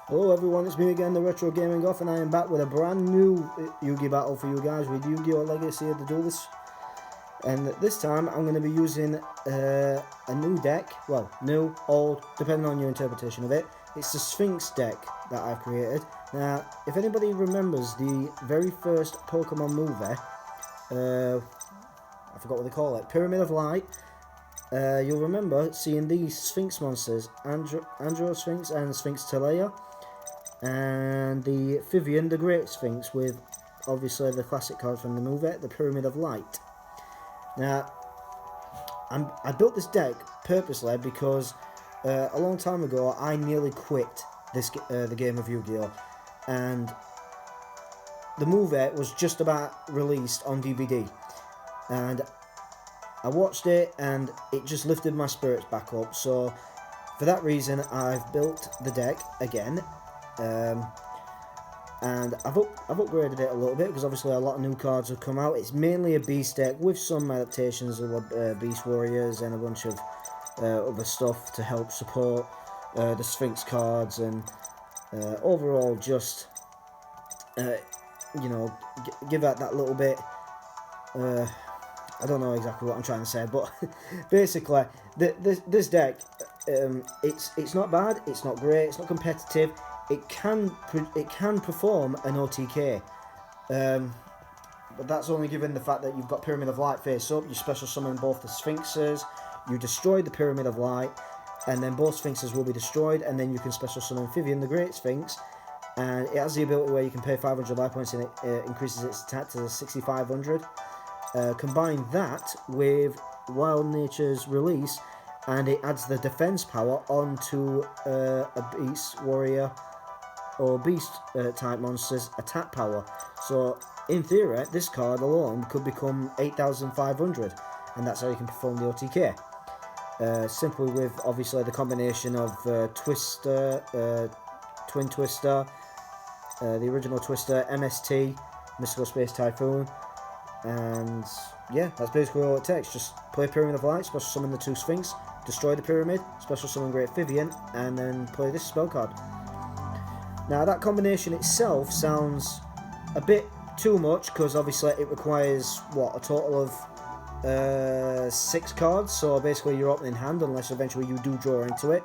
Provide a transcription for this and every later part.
Hello everyone, it's me again, the Retro Gaming Goth, and I am back with a brand new Yu-Gi battle for you guys with Yu-Gi-Oh! Legacy of the Duelist. And this time I'm going to be using a new deck, well, new, old, depending on your interpretation of it. It's the Sphinx deck that I've created. Now, if anybody remembers the very first Pokemon movie, I forgot what they call it, Pyramid of Light, you'll remember seeing these Sphinx monsters, Andro Sphinx and Sphinx Telea, and the Vivian the Great Sphinx, with obviously the classic card from the movie, the Pyramid of Light. Now, I built this deck purposely because a long time ago I nearly quit the game of Yu-Gi-Oh! And the movie was just about released on DVD, and I watched it and it just lifted my spirits back up. So for that reason I've built the deck again. And I've upgraded it a little bit because obviously a lot of new cards have come out. It's mainly a beast deck with some adaptations of beast warriors and a bunch of other stuff to help support the Sphinx cards, and overall just you know, give that little bit. I don't know exactly what I'm trying to say, but basically this deck, it's not bad, it's not great, it's not competitive. It can perform an OTK, but that's only given the fact that you've got Pyramid of Light face up. You special summon both the Sphinxes, you destroy the Pyramid of Light, and then both Sphinxes will be destroyed, and then you can special summon Vivian the Great Sphinx, and it has the ability where you can pay 500 life points and it increases its attack to 6,500. Combine that with Wild Nature's Release, and it adds the defense power onto a beast warrior or beast type monster's attack power. So in theory this card alone could become 8,500, and that's how you can perform the OTK. Simply with obviously the combination of Twister, Twin Twister, the original Twister, MST, Mystical Space Typhoon, and yeah, that's basically all it takes. Just play Pyramid of Light, special summon the two Sphinx, destroy the Pyramid, special summon Great Vivian, and then play this spell card. Now that combination itself sounds a bit too much because obviously it requires, what, a total of 6 cards, so basically your opening hand, unless eventually you do draw into it.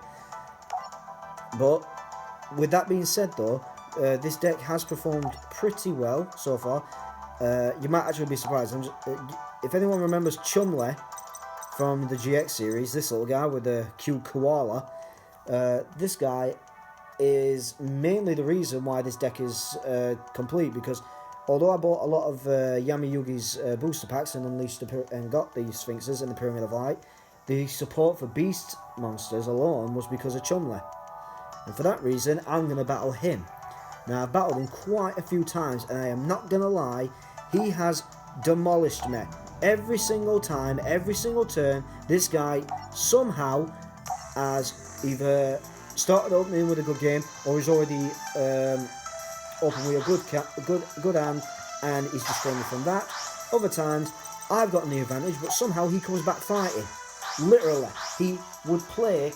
But with that being said though, this deck has performed pretty well so far. You might actually be surprised. If anyone remembers Chumley from the GX series, this little guy with the cute koala, this guy is mainly the reason why this deck is complete, because although I bought a lot of Yami Yugi's booster packs and unleashed and got the Sphinxes and the Pyramid of Light, the support for beast monsters alone was because of Chumley, and for that reason I'm going to battle him. Now I've battled him quite a few times, and I am not going to lie, he has demolished me every single time, every single turn. This guy somehow has either started opening with a good game, or he's already opened with a good hand, and he's destroying me from that. Other times, I've gotten the advantage, but somehow he comes back fighting. Literally, he would play,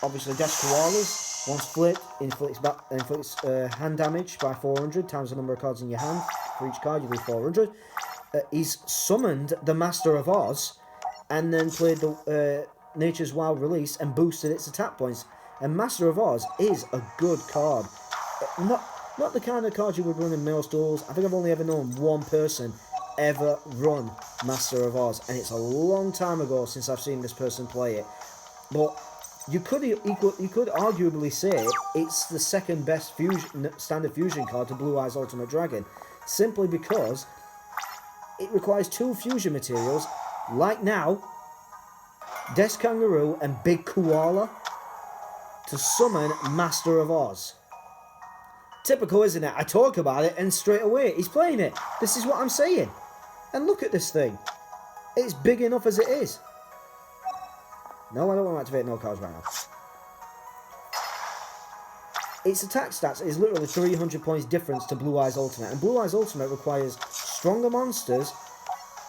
obviously, Dash Koalas. Once flipped, inflicts hand damage by 400 times the number of cards in your hand. For each card, you do 400. He's summoned the Master of Oz, and then played the Nature's Wild Release and boosted its attack points. And Master of Oz is a good card. Not the kind of card you would run in most duels. I think I've only ever known one person ever run Master of Oz, and it's a long time ago since I've seen this person play it. But you could arguably say it's the second best standard fusion card to Blue Eyes Ultimate Dragon, simply because it requires 2 fusion materials, like now, Death Kangaroo and Big Koala, to summon Master of Oz. Typical, isn't it? I talk about it and straight away he's playing it. This is what I'm saying. And look at this thing. It's big enough as it is. No, I don't want to activate no cards right now. Its attack stats is literally 300 points difference to Blue Eyes Ultimate. And Blue Eyes Ultimate requires stronger monsters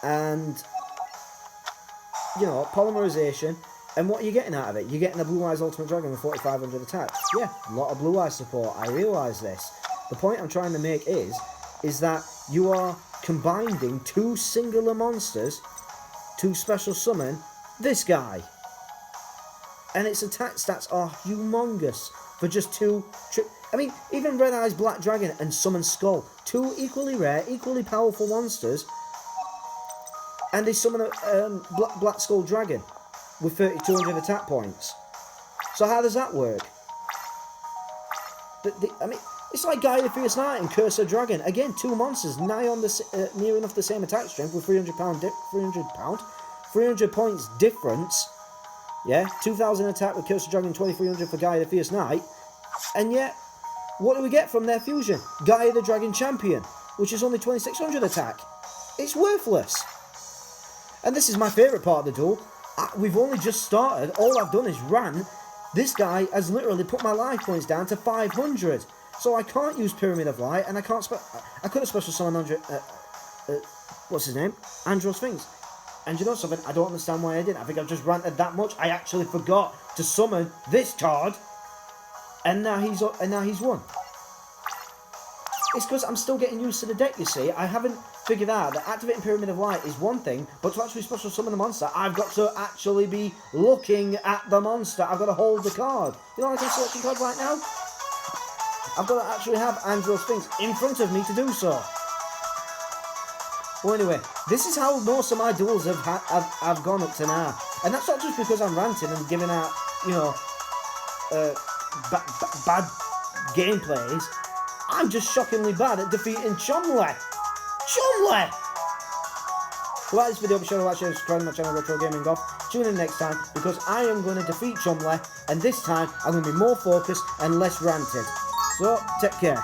and, you know, polymerization, And what are you getting out of it? You're getting a Blue Eyes Ultimate Dragon with 4500 attack. Yeah, a lot of Blue Eyes support. I realise this. The point I'm trying to make is that you are combining two singular monsters to special summon this guy. And its attack stats are humongous for just two... I mean, even Red Eyes Black Dragon and Summon Skull. Two equally rare, equally powerful monsters. And they summon a Black Skull Dragon with 3200 attack points. So how does that work? I mean, it's like Gaia the Fierce Knight and Cursor Dragon. Again, two monsters near enough the same attack strength with 300 points difference. Yeah, 2000 attack with Cursor Dragon, 2300 for Gaia the Fierce Knight. And yet, what do we get from their fusion? Gaia the Dragon Champion, which is only 2600 attack. It's worthless. And this is my favourite part of the duel. We've only just started. All I've done is ran. This guy has literally put my life points down to 500. So I can't use Pyramid of Light, and I can't... I could have special summoned what's his name? Andro Sphinx. And you know something? I don't understand why I didn't. I think I've just ranted that much. I actually forgot to summon this card. And now he's won. It's because I'm still getting used to the deck, you see. I haven't figured out that activating Pyramid of Light is one thing, but to actually special summon a monster, I've got to actually be looking at the monster. I've got to hold the card. You know, like I'm selecting card right now? I've got to actually have Andro Sphinx in front of me to do so. Well, anyway, this is how most of my duels have gone up to now. And that's not just because I'm ranting and giving out, you know, bad gameplays. I'm just shockingly bad at defeating Chumley. Chumley! So like this video, be sure to like, share, subscribe to my channel, Retro Gaming Golf. Tune in next time, because I am going to defeat Chumley, and this time I'm going to be more focused and less ranted. So, take care.